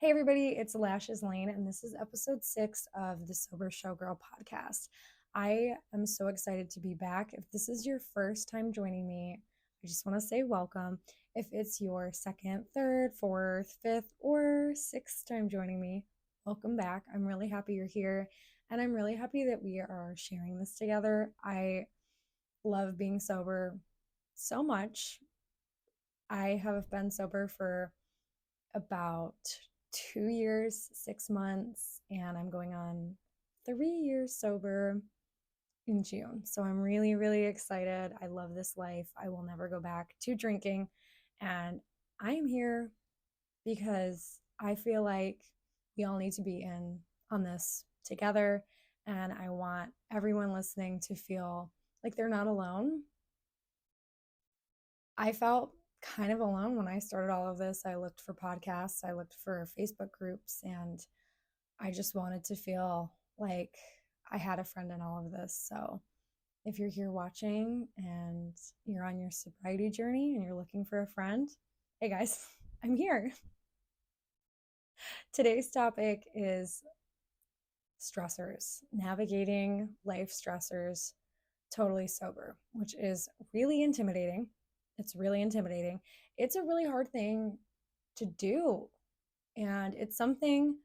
Hey everybody, it's Lashes Lane, and this is episode 6 of the Sober Showgirl podcast. I am so excited to be back. If this is your first time joining me, I just want to say welcome. If it's your second, third, fourth, fifth, or sixth time joining me, welcome back. I'm really happy you're here, and I'm really happy that we are sharing this together. I love being sober so much. I have been sober for about 2 years, 6 months, and I'm going on 3 years sober in June. So I'm really, really excited. I love this life. I will never go back to drinking. And I am here because I feel like we all need to be in on this together. And I want everyone listening to feel like they're not alone. I felt kind of alone when I started all of this. I looked for podcasts, I looked for Facebook groups, and I just wanted to feel like I had a friend in all of this. So if you're here watching and you're on your sobriety journey and you're looking for a friend, hey guys, I'm here. Today's topic is stressors, navigating life stressors totally sober, which is really intimidating. It's really intimidating. It's a really hard thing to do. And it's something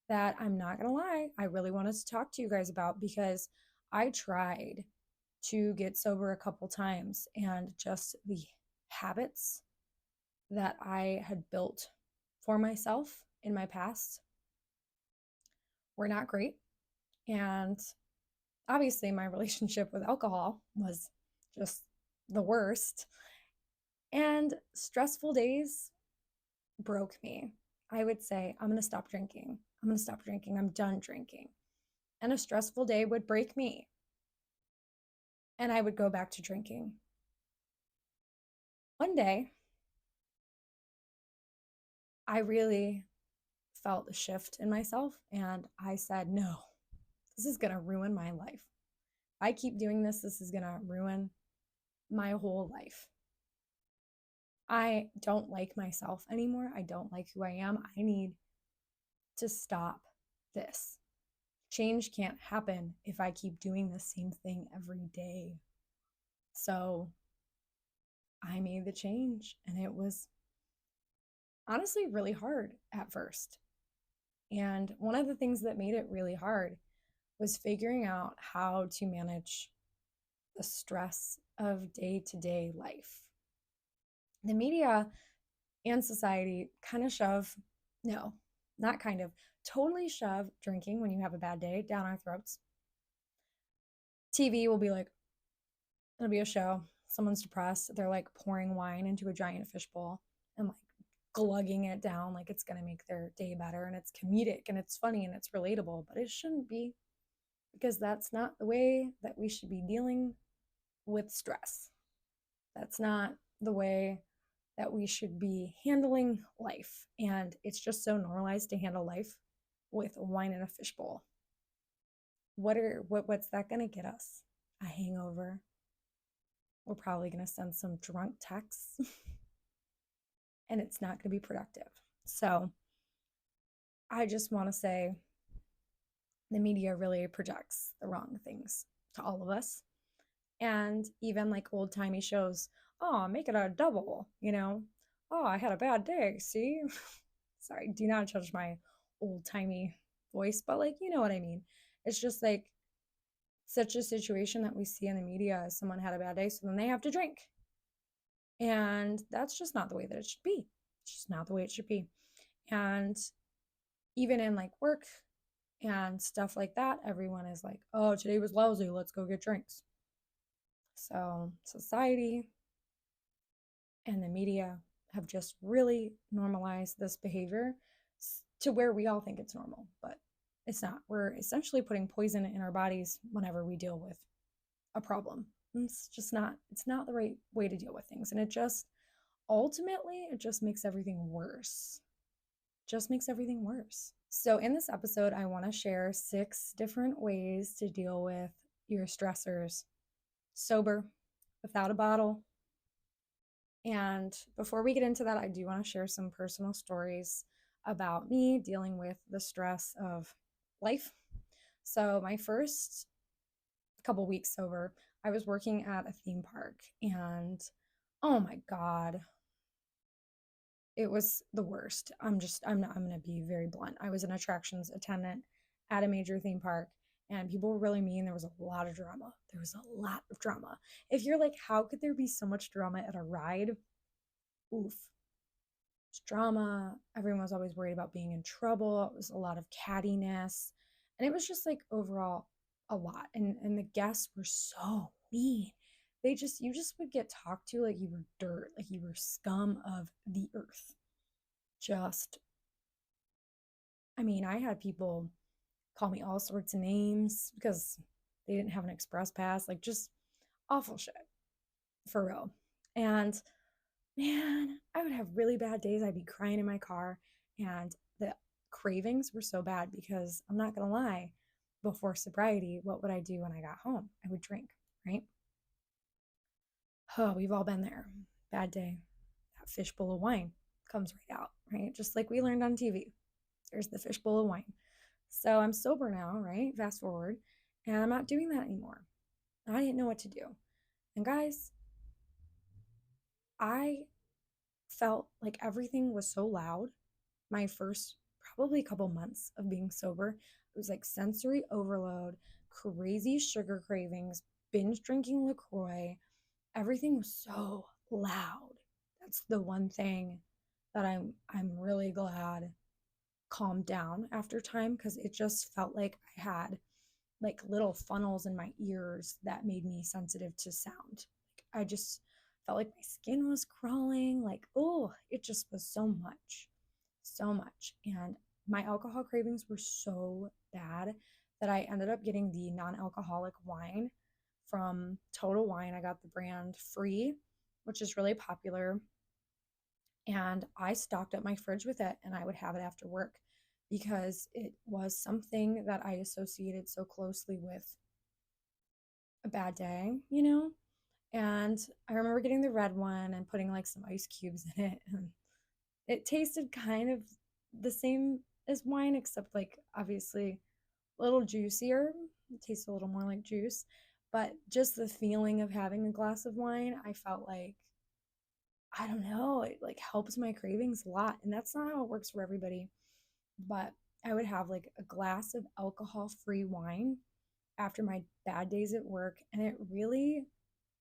that I'm not going to lie, I really wanted to talk to you guys about because I tried to get sober a couple times and just the habits that I had built for myself in my past were not great. And obviously, my relationship with alcohol was just the worst. And stressful days broke me. I would say, I'm going to stop drinking. I'm going to stop drinking. I'm done drinking. And a stressful day would break me. And I would go back to drinking. One day, I really felt a shift in myself. And I said, no, this is going to ruin my life. If I keep doing this, this is going to ruin my whole life. I don't like myself anymore. I don't like who I am. I need to stop this. Change can't happen if I keep doing the same thing every day. So I made the change, and it was honestly really hard at first. And one of the things that made it really hard was figuring out how to manage the stress of day-to-day life. The media and society kind of totally shove drinking when you have a bad day down our throats. TV will be like, it'll be a show, someone's depressed, they're like pouring wine into a giant fishbowl and like glugging it down like it's going to make their day better, and it's comedic and it's funny and it's relatable, but it shouldn't be, because that's not the way that we should be dealing with stress. That's not the way that we should be handling life. And it's just so normalized to handle life with wine in a fishbowl. What's that going to get us? A hangover. We're probably going to send some drunk texts and it's not going to be productive. So I just want to say the media really projects the wrong things to all of us. And even like old timey shows, oh, make it a double, oh, I had a bad day, see? Sorry, do not judge my old timey voice, but like, you know what I mean. It's just like such a situation that we see in the media as someone had a bad day, so then they have to drink. And that's just not the way that it should be. It's just not the way it should be. And even in like work and stuff like that, everyone is like, oh, today was lousy, let's go get drinks. So society and the media have just really normalized this behavior to where we all think it's normal, but it's not. We're essentially putting poison in our bodies whenever we deal with a problem. It's not the right way to deal with things. And it just makes everything worse. Just makes everything worse. So in this episode, I want to share 6 different ways to deal with your stressors sober, without a bottle. And before we get into that, I do want to share some personal stories about me dealing with the stress of life. So, my first couple weeks sober, I was working at a theme park, and oh my God, it was the worst. I'm going to be very blunt. I was an attractions attendant at a major theme park, and people were really mean. There was a lot of drama. There was a lot of drama. If you're like, how could there be so much drama at a ride? Oof. It's drama. Everyone was always worried about being in trouble. It was a lot of cattiness. And it was just like overall a lot. And the guests were so mean. You just would get talked to like you were dirt, like you were scum of the earth. Just, I mean, I had people call me all sorts of names because they didn't have an express pass, like just awful shit for real. And man, I would have really bad days. I'd be crying in my car, and the cravings were so bad because I'm not gonna lie, before sobriety, what would I do when I got home? I would drink, right? Oh, we've all been there. Bad day. That fishbowl of wine comes right out, right? Just like we learned on TV. There's the fishbowl of wine. So I'm sober now, right? Fast forward, and I'm not doing that anymore. I didn't know what to do. And guys, I felt like everything was so loud. My first probably couple months of being sober, it was like sensory overload, crazy sugar cravings, binge drinking LaCroix. Everything was so loud. That's the one thing that I'm really glad calmed down after time, because it just felt like I had like little funnels in my ears that made me sensitive to sound. Like I just felt like my skin was crawling, like, oh, it just was so much, so much. And my alcohol cravings were so bad that I ended up getting the non-alcoholic wine from Total Wine. I got the brand Free, which is really popular. And I stocked up my fridge with it, and I would have it after work because it was something that I associated so closely with a bad day, you know? And I remember getting the red one and putting like some ice cubes in it. And it tasted kind of the same as wine, except like obviously a little juicier. It tasted a little more like juice. But just the feeling of having a glass of wine, I felt like, I don't know, it like helps my cravings a lot. And that's not how it works for everybody. But I would have like a glass of alcohol free wine after my bad days at work. And it really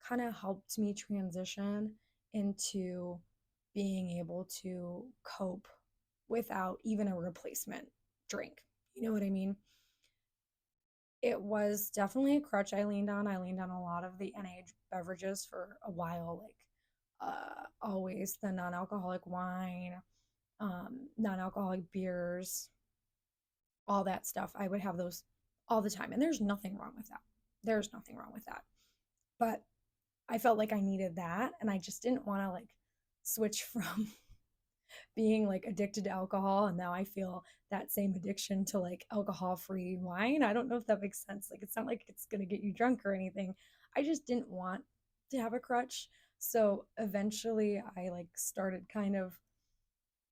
kind of helped me transition into being able to cope without even a replacement drink. You know what I mean? It was definitely a crutch I leaned on. I leaned on a lot of the NA beverages for a while, like always the non alcoholic wine, non alcoholic beers, all that stuff. I would have those all the time. And there's nothing wrong with that. There's nothing wrong with that. But I felt like I needed that. And I just didn't want to like switch from being like addicted to alcohol. And now I feel that same addiction to like alcohol free wine. I don't know if that makes sense. Like, it's not like it's going to get you drunk or anything. I just didn't want to have a crutch. So eventually I like started kind of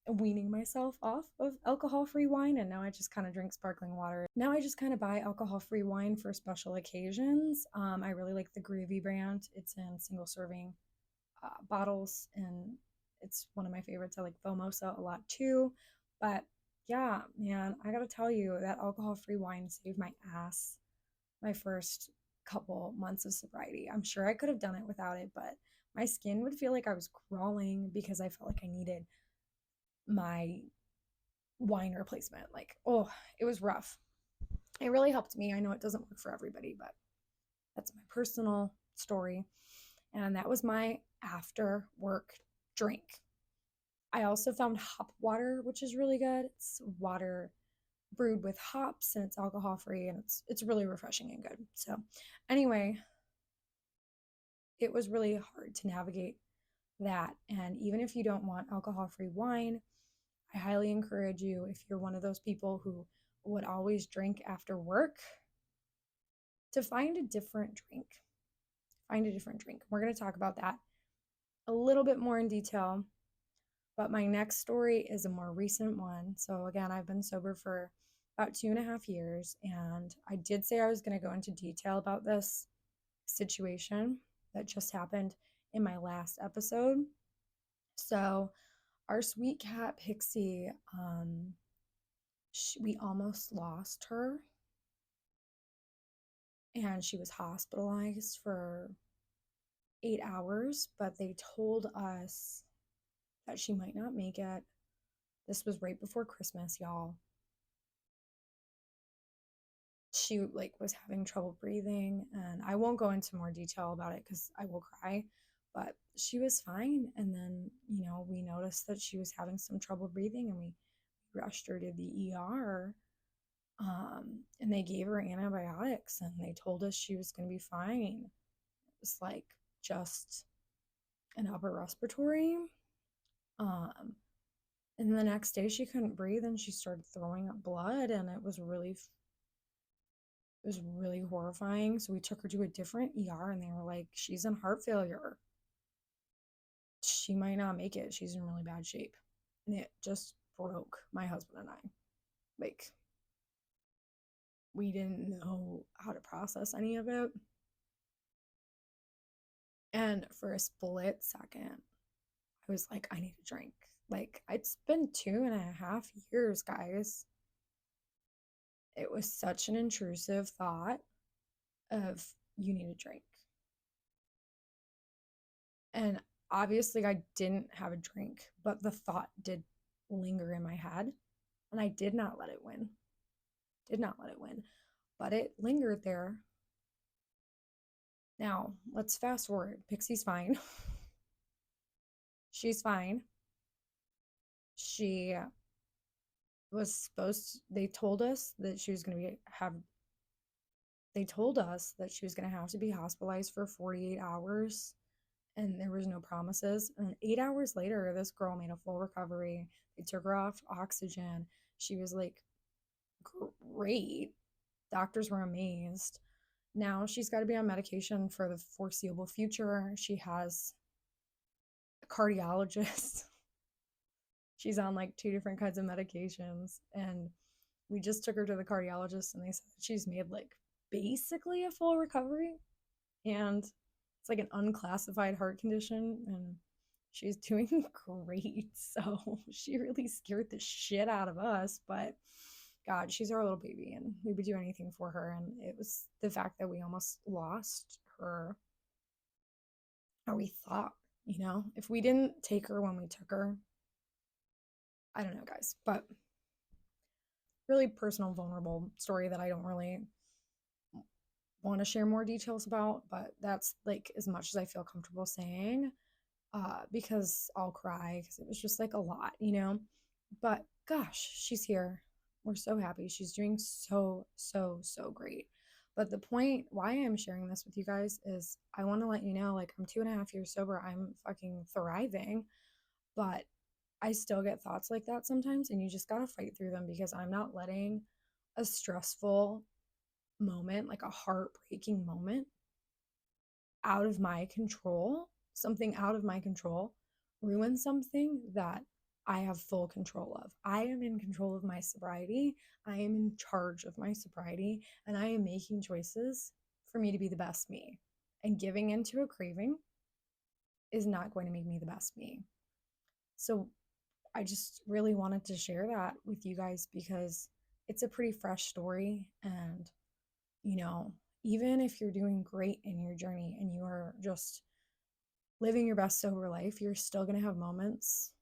weaning myself off of alcohol free wine, and now I just kind of drink sparkling water. Now I just kind of buy alcohol free wine for special occasions. I really like the Groovy brand. It's in single serving bottles, and it's one of my favorites. I like Fomosa a lot too. But yeah, man, I gotta tell you, that alcohol free wine saved my ass my first couple months of sobriety. I'm sure I could have done it without it, but my skin would feel like I was crawling because I felt like I needed my wine replacement. Like, oh, it was rough. It really helped me. I know it doesn't work for everybody, but that's my personal story. And that was my after work drink. I also found hop water, which is really good. It's water brewed with hops, and it's alcohol free, and it's really refreshing and good. So anyway, it was really hard to navigate that. And even if you don't want alcohol free wine, I highly encourage you, if you're one of those people who would always drink after work, to find a different drink. Find a different drink. We're going to talk about that a little bit more in detail But my next story is a more recent one. So, again, I've been sober for about 2.5 years. And I did say I was going to go into detail about this situation that just happened in my last episode. So, our sweet cat Pixie, we almost lost her, and she was hospitalized for 8 hours, but they told us that she might not make it. This was right before Christmas, y'all. She was having trouble breathing, and I won't go into more detail about it because I will cry, but she was fine. And then, we noticed that she was having some trouble breathing, and we rushed her to the ER. And they gave her antibiotics, and they told us she was going to be fine. It was just an upper respiratory. And the next day she couldn't breathe, and she started throwing up blood, and it was really horrifying. So we took her to a different ER, and they were like, she's in heart failure. She might not make it. She's in really bad shape. And it just broke my husband and I. We didn't know how to process any of it. And for a split second, I was like, I need a drink. It's been 2.5 years, guys. It was such an intrusive thought of, you need a drink. And obviously I didn't have a drink, but the thought did linger in my head, and I did not let it win. But it lingered there. Now, let's fast forward. Pixie's fine. She's fine. She was they told us that she was going to have to be hospitalized for 48 hours, and there was no promises. And 8 hours later, this girl made a full recovery. They took her off oxygen. She was great. Doctors were amazed. Now she's got to be on medication for the foreseeable future. She has a cardiologist. She's on 2 different kinds of medications, and we just took her to the cardiologist, and they said she's made basically a full recovery, and it's an unclassified heart condition, and she's doing great. So she really scared the shit out of us, but God, she's our little baby, and we would do anything for her. And it was the fact that we almost lost her, or we thought, if we didn't take her when we took her, I don't know, guys. But really personal, vulnerable story that I don't really want to share more details about, but that's as much as I feel comfortable saying, because I'll cry, because it was just a lot, but gosh, she's here. We're so happy. She's doing so great. But the point why I'm sharing this with you guys is I want to let you know, I'm 2.5 years sober. I'm fucking thriving, but I still get thoughts like that sometimes, and you just got to fight through them, because I'm not letting a stressful moment, a heartbreaking moment out of my control, something out of my control, ruin something that I have full control of. I am in control of my sobriety. I am in charge of my sobriety, and I am making choices for me to be the best me. And giving into a craving is not going to make me the best me. So I just really wanted to share that with you guys, because it's a pretty fresh story. And, even if you're doing great in your journey and you are just living your best sober life, you're still going to have moments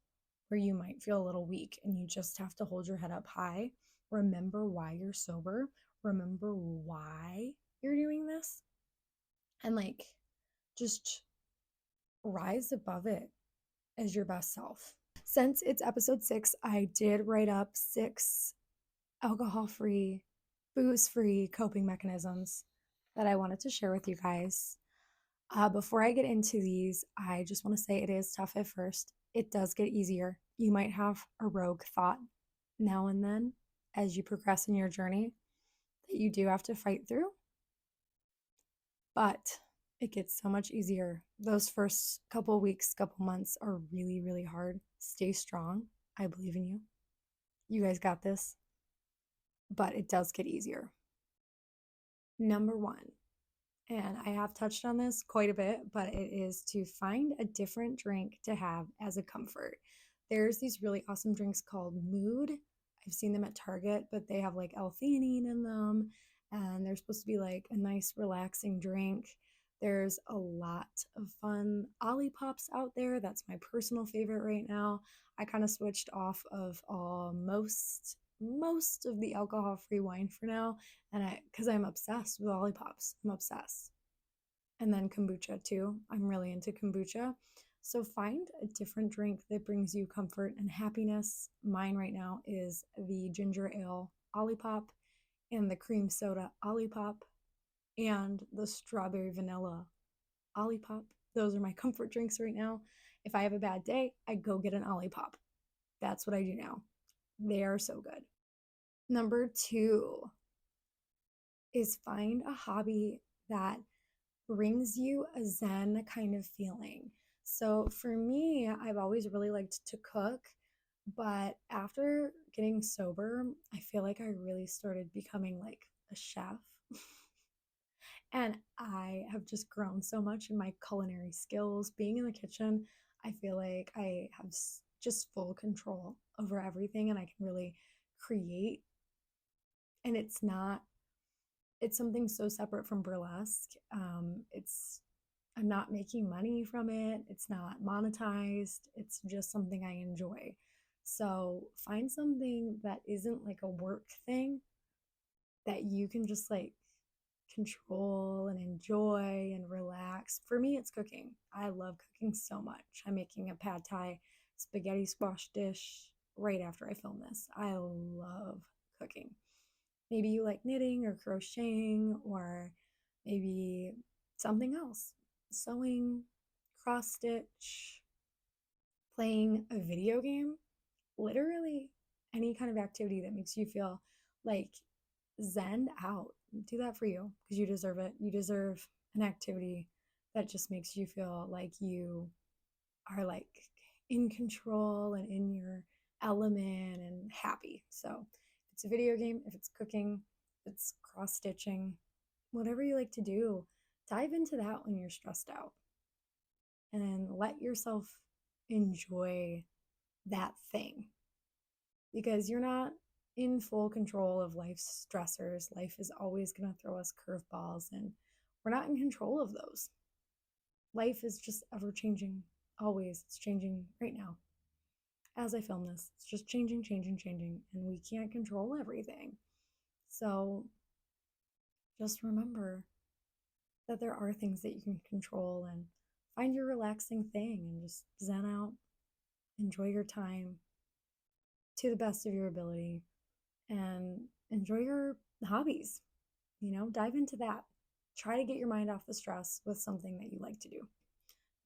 where you might feel a little weak, and you just have to hold your head up high. Remember why you're sober. Remember why you're doing this. And just rise above it as your best self. Since it's episode 6, I did write up 6 alcohol-free, booze-free coping mechanisms that I wanted to share with you guys. Before I get into these, I just want to say it is tough at first. It does get easier. You might have a rogue thought now and then as you progress in your journey that you do have to fight through, but it gets so much easier. Those first couple weeks, couple months are really, really hard. Stay strong. I believe in you. You guys got this. But it does get easier. Number one, and I have touched on this quite a bit, but it is to find a different drink to have as a comfort. There's these really awesome drinks called Mood. I've seen them at Target, but they have like L-theanine in them, and they're supposed to be like a nice, relaxing drink. There's a lot of fun Ollipops out there. That's my personal favorite right now. I kind of switched off of most of the alcohol-free wine for now, and because I'm obsessed with Ollipops. I'm obsessed. And then kombucha too. I'm really into kombucha. So find a different drink that brings you comfort and happiness. Mine right now is the ginger ale Ollipop and the cream soda Ollipop and the strawberry vanilla Ollipop. Those are my comfort drinks right now. If I have a bad day, I go get an Ollipop. That's what I do now. They are so good. Number two is find a hobby that brings you a zen kind of feeling. So for me, I've always really liked to cook, but after getting sober, I feel like I really started becoming like a chef. And I have just grown so much in my culinary skills. Being in the kitchen, I feel like I have just full control over everything and I can really create. And it's something so separate from burlesque. I'm not making money from it. It's not monetized. It's just something I enjoy. So find something that isn't like a work thing that you can just like control and enjoy and relax. For me, it's cooking. I love cooking so much. I'm making a pad thai spaghetti squash dish right after I film this. I love cooking. Maybe you like knitting or crocheting or maybe something else. Sewing, cross stitch, playing a video game, literally any kind of activity that makes you feel like zen out. Do that for you because you deserve it. You deserve an activity that just makes you feel like you are like in control and in your element and happy. So if it's a video game, if it's cooking, if it's cross stitching, whatever you like to do, dive into that when you're stressed out and let yourself enjoy that thing because you're not in full control of life's stressors. Life is always going to throw us curveballs, and we're not in control of those. Life is just ever changing, always. It's changing right now. As I film this, it's just changing, changing, changing, and we can't control everything. So just remember that there are things that you can control and find your relaxing thing and just zen out, enjoy your time to the best of your ability, and enjoy your hobbies. Dive into that. Try to get your mind off the stress with something that you like to do.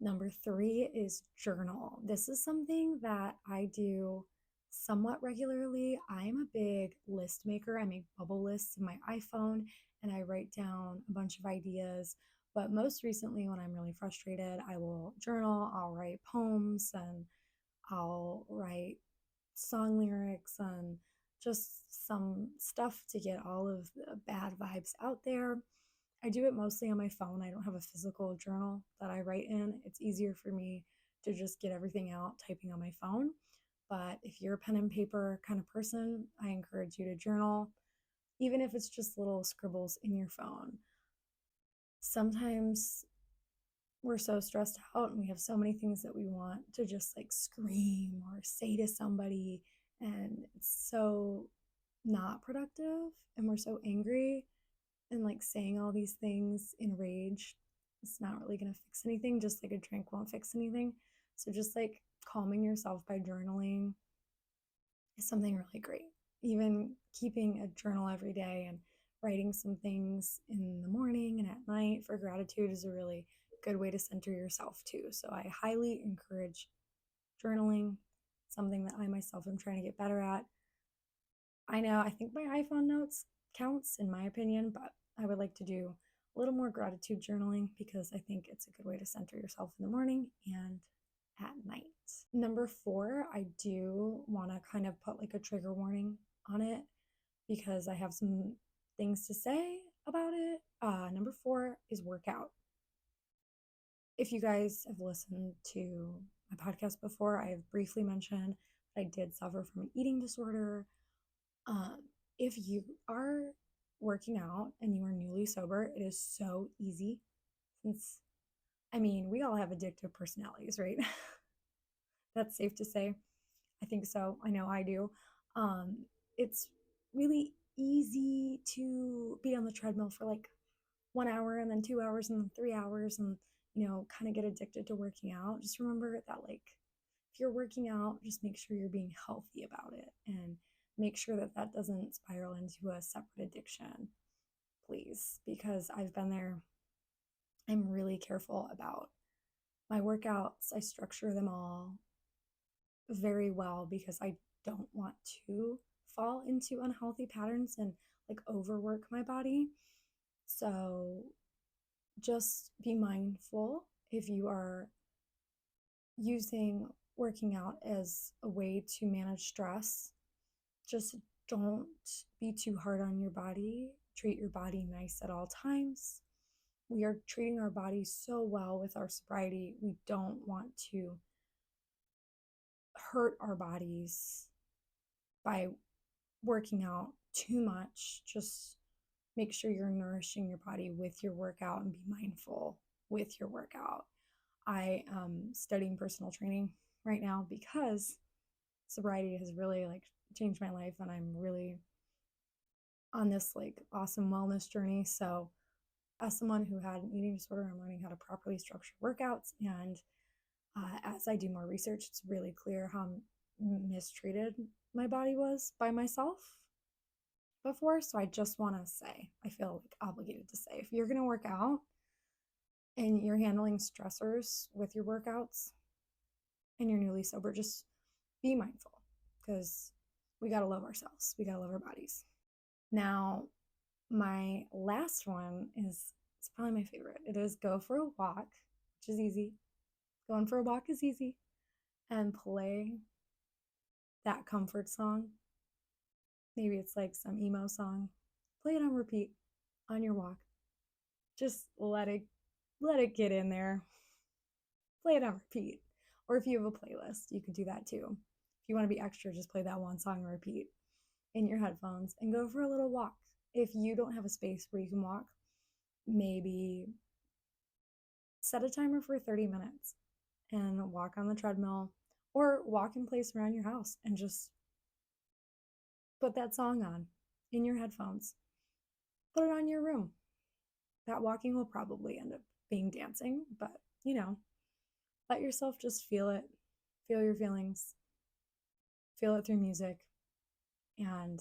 Number three is journal. This is something that I do somewhat regularly. I'm a big list maker. I make bubble lists in my iPhone and I write down a bunch of ideas. But most recently, when I'm really frustrated, I will journal. I'll write poems and I'll write song lyrics and just some stuff to get all of the bad vibes out there. I do it mostly on my phone. I don't have a physical journal that I write in. It's easier for me to just get everything out typing on my phone. But if you're a pen and paper kind of person, I encourage you to journal, even if it's just little scribbles in your phone. Sometimes we're so stressed out and we have so many things that we want to just like scream or say to somebody, and it's so not productive, and we're so angry and like saying all these things in rage. It's not really going to fix anything, just like a drink won't fix anything. So just like calming yourself by journaling is something really great. Even keeping a journal every day and writing some things in the morning and at night for gratitude is a really good way to center yourself too. So I highly encourage journaling, something that I myself am trying to get better at. I think my iPhone notes counts in my opinion, but I would like to do a little more gratitude journaling because I think it's a good way to center yourself in the morning and at night. Number 4, I do want to kind of put like a trigger warning on it because I have some things to say about it. Number 4 is workout. If you guys have listened to my podcast before, I have briefly mentioned that I did suffer from an eating disorder. If you are working out and you are newly sober, it is so easy since, I mean, we all have addictive personalities, right? That's safe to say. I think so. I know I do. It's really easy to be on the treadmill for like 1 hour and then 2 hours and then 3 hours and, kind of get addicted to working out. Just remember that, like, if you're working out, just make sure you're being healthy about it and make sure that that doesn't spiral into a separate addiction, please, because I've been there. I'm really careful about my workouts. I structure them all very well because I don't want to fall into unhealthy patterns and like overwork my body. So just be mindful if you are using working out as a way to manage stress. Just don't be too hard on your body. Treat your body nice at all times. We are treating our bodies so well with our sobriety. We don't want to hurt our bodies by working out too much. Just make sure you're nourishing your body with your workout and be mindful with your workout. I am studying personal training right now because sobriety has really like changed my life and I'm really on this like awesome wellness journey. So as someone who had an eating disorder, I'm learning how to properly structure workouts. And as I do more research, it's really clear how mistreated my body was by myself before. So I just want to say, I feel like obligated to say, if you're going to work out and you're handling stressors with your workouts and you're newly sober, just be mindful because we got to love ourselves. We got to love our bodies. Now, my last one is, it's probably my favorite. It is go for a walk, which is easy. Going for a walk is easy. And play that comfort song. Maybe it's like some emo song. Play it on repeat on your walk. Just let it get in there. Play it on repeat. Or if you have a playlist, you can do that too. If you want to be extra, just play that one song on repeat in your headphones and go for a little walk. If you don't have a space where you can walk, maybe set a timer for 30 minutes and walk on the treadmill or walk in place around your house and just put that song on in your headphones. Put it on your room. That walking will probably end up being dancing, but let yourself just feel it. Feel your feelings. Feel it through music and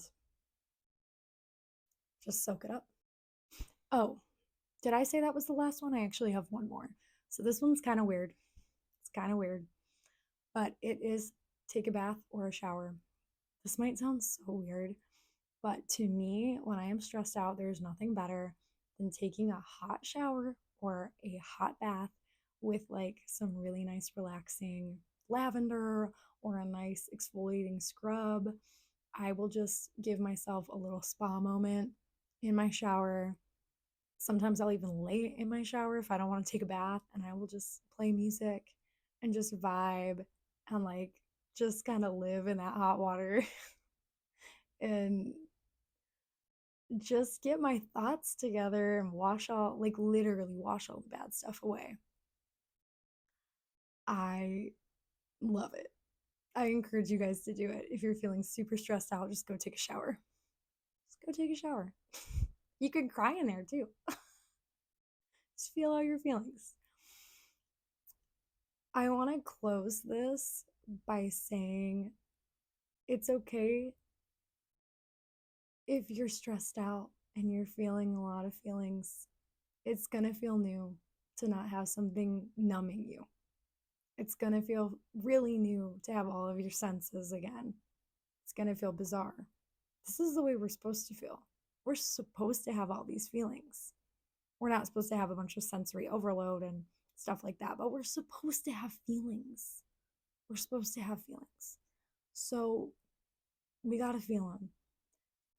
just soak it up. Oh, did I say that was the last one? I actually have one more. So this one's kind of weird. It's kind of weird, but it is take a bath or a shower. This might sound so weird, but to me, when I am stressed out, there's nothing better than taking a hot shower or a hot bath with like some really nice relaxing lavender or a nice exfoliating scrub. I will just give myself a little spa moment in my shower. Sometimes I'll even lay in my shower if I don't want to take a bath, and I will just play music and just vibe and like just kind of live in that hot water and just get my thoughts together and literally wash all the bad stuff away. I love it. I encourage you guys to do it. If you're feeling super stressed out, just go take a shower. Just go take a shower. You can cry in there too. Just feel all your feelings. I want to close this by saying it's okay if you're stressed out and you're feeling a lot of feelings. It's going to feel new to not have something numbing you. It's going to feel really new to have all of your senses again. It's going to feel bizarre. This is the way we're supposed to feel. We're supposed to have all these feelings. We're not supposed to have a bunch of sensory overload and stuff like that, but we're supposed to have feelings. We're supposed to have feelings. So we got to feel them.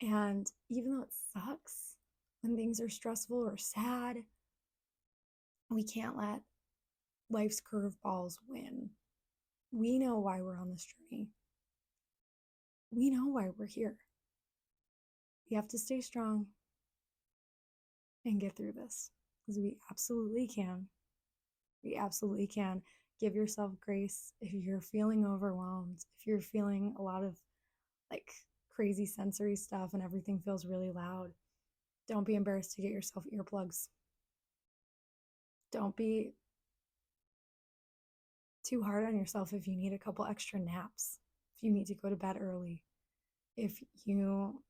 And even though it sucks when things are stressful or sad, we can't let life's curveballs win. We know why we're on this journey. We know why we're here. We have to stay strong and get through this because we absolutely can. We absolutely can. Give yourself grace if you're feeling overwhelmed, if you're feeling a lot of like crazy sensory stuff and everything feels really loud. Don't be embarrassed to get yourself earplugs. Don't be too hard on yourself if you need a couple extra naps, if you need to go to bed early, if you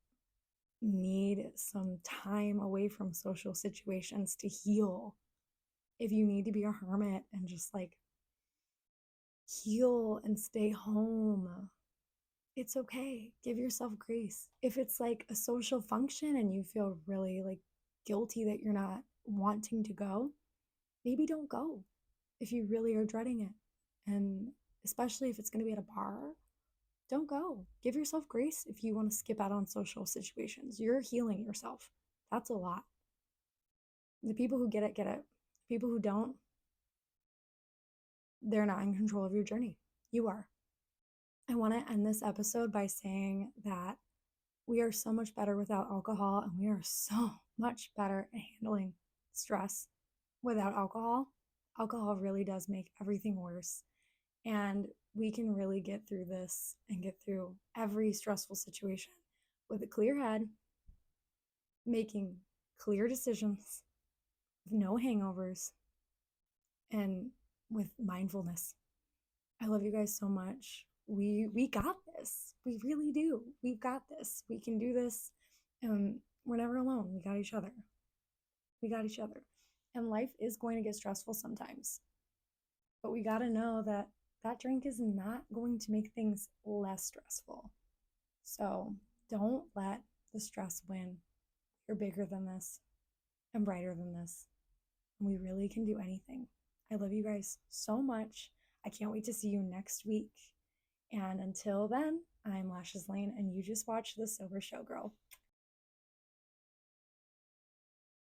need some time away from social situations to heal, if you need to be a hermit and just like heal and stay home, it's okay. Give yourself grace. If it's like a social function and you feel really like guilty that you're not wanting to go, maybe don't go if you really are dreading it. And especially if it's going to be at a bar, don't go. Give yourself grace if you want to skip out on social situations. You're healing yourself. That's a lot. The people who get it, get it. People who don't, they're not in control of your journey. You are. I want to end this episode by saying that we are so much better without alcohol, and we are so much better at handling stress without alcohol. Alcohol really does make everything worse. And we can really get through this and get through every stressful situation with a clear head, making clear decisions, with no hangovers, and with mindfulness. I love you guys so much. We got this. We really do. We've got this. We can do this. And we're never alone. We got each other. We got each other. And life is going to get stressful sometimes. But we got to know that that drink is not going to make things less stressful. So don't let the stress win. You're bigger than this and brighter than this. And we really can do anything. I love you guys so much. I can't wait to see you next week. And until then, I'm Lashes Lane, and you just watched The Sober Showgirl.